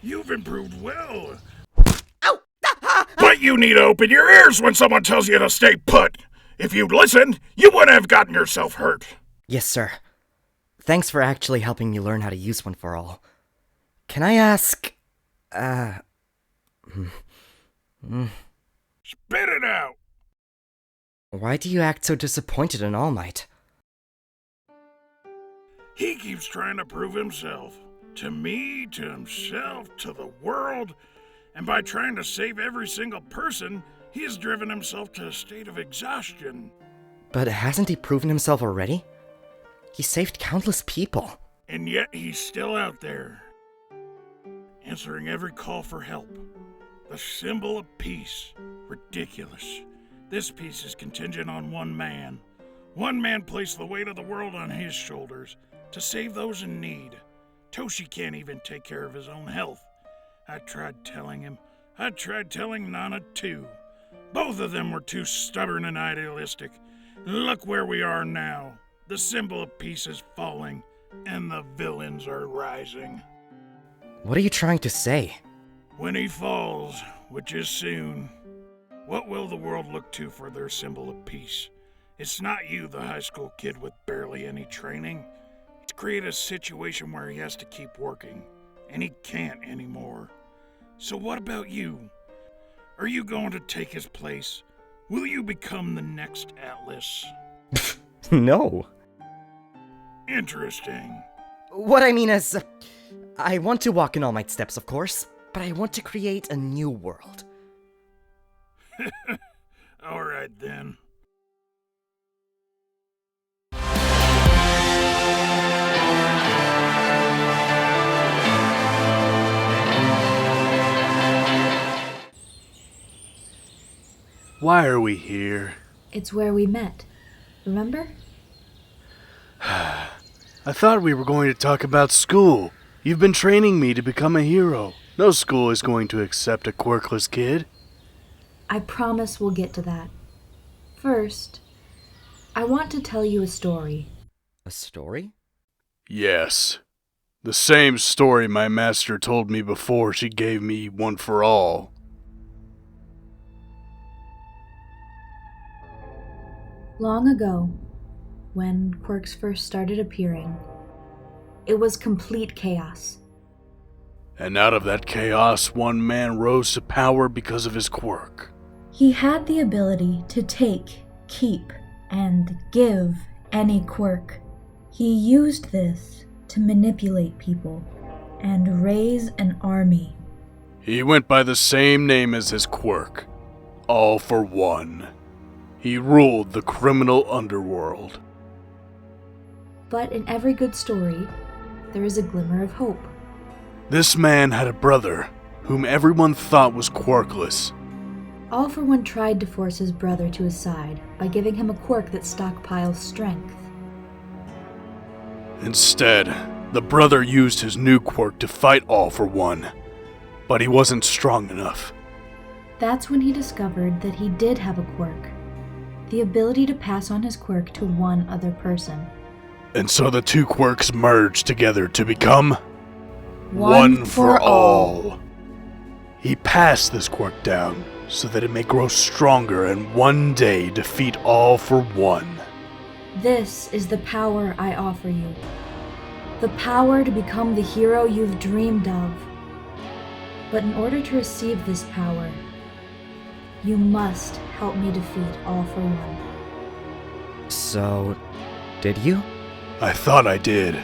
You've improved well. Ow! But you need to open your ears when someone tells you to stay put. If you'd listened, you wouldn't have gotten yourself hurt. Yes, sir. Thanks for actually helping me learn how to use one for all. Can I ask... Spit it out. Why do you act so disappointed in All Might? He keeps trying to prove himself. To me, to himself, to the world. And by trying to save every single person, he has driven himself to a state of exhaustion. But hasn't he proven himself already? He saved countless people. And yet he's still out there, answering every call for help. The symbol of peace. Ridiculous. This peace is contingent on one man. One man placed the weight of the world on his shoulders to save those in need. Toshi can't even take care of his own health. I tried telling him. I tried telling Nana too. Both of them were too stubborn and idealistic. Look where we are now. The symbol of peace is falling, and the villains are rising. What are you trying to say? When he falls, which is soon, what will the world look to for their symbol of peace? It's not you, the high school kid with barely any training. It's created a situation where he has to keep working, and he can't anymore. So what about you? Are you going to take his place? Will you become the next Atlas? No. Interesting. What I mean is, I want to walk in All Might's steps, of course, but I want to create a new world. Alright then. Why are we here? It's where we met. Remember? I thought we were going to talk about school. You've been training me to become a hero. No school is going to accept a quirkless kid. I promise we'll get to that. First, I want to tell you a story. A story? Yes. The same story my master told me before she gave me One for All. Long ago, when quirks first started appearing, it was complete chaos. And out of that chaos, one man rose to power because of his quirk. He had the ability to take, keep, and give any quirk. He used this to manipulate people and raise an army. He went by the same name as his quirk, All for One. He ruled the criminal underworld. But in every good story, there is a glimmer of hope. This man had a brother, whom everyone thought was quirkless. All for One tried to force his brother to his side by giving him a quirk that stockpiles strength. Instead, the brother used his new quirk to fight All for One, but he wasn't strong enough. That's when he discovered that he did have a quirk, the ability to pass on his quirk to one other person. And so the two quirks merged together to become One for All. He passed this quirk down so that it may grow stronger and one day defeat All for One. This is the power I offer you. The power to become the hero you've dreamed of. But in order to receive this power, you must help me defeat All for One. So, did you? I thought I did,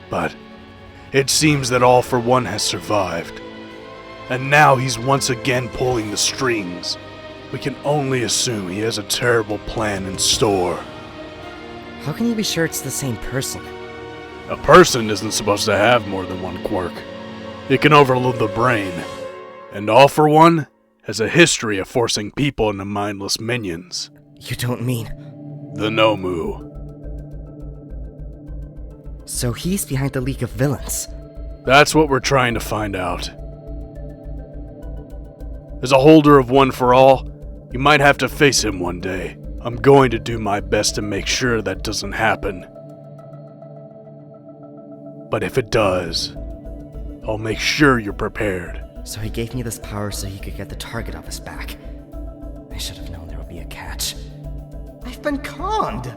but it seems that All for One has survived. And now he's once again pulling the strings. We can only assume he has a terrible plan in store. How can you be sure it's the same person? A person isn't supposed to have more than one quirk. It can overload the brain. And All for One has a history of forcing people into mindless minions. You don't mean... The Nomu. So he's behind the League of Villains. That's what we're trying to find out. As a holder of One for All, you might have to face him one day. I'm going to do my best to make sure that doesn't happen. But if it does, I'll make sure you're prepared. So he gave me this power so he could get the target off his back. I should have known there would be a catch. I've been conned!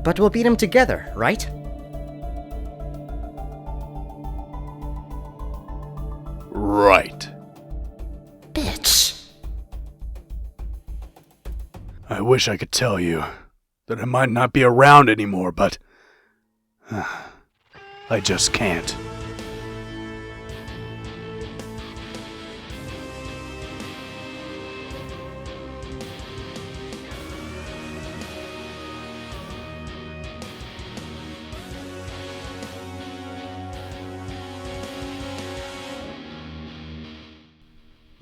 But we'll beat him together, right? Right. Bitch! I wish I could tell you that I might not be around anymore, but I just can't.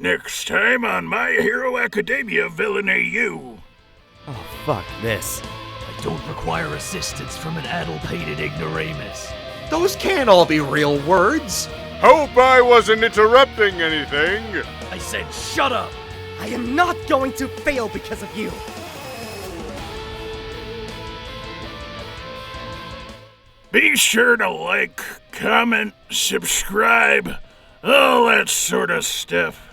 Next time on My Hero Academia Villain AU. Oh, fuck this. I don't require assistance from an addle-pated ignoramus. Those can't all be real words. Hope I wasn't interrupting anything. I said shut up! I am not going to fail because of you! Be sure to like, comment, subscribe, all that sort of stuff.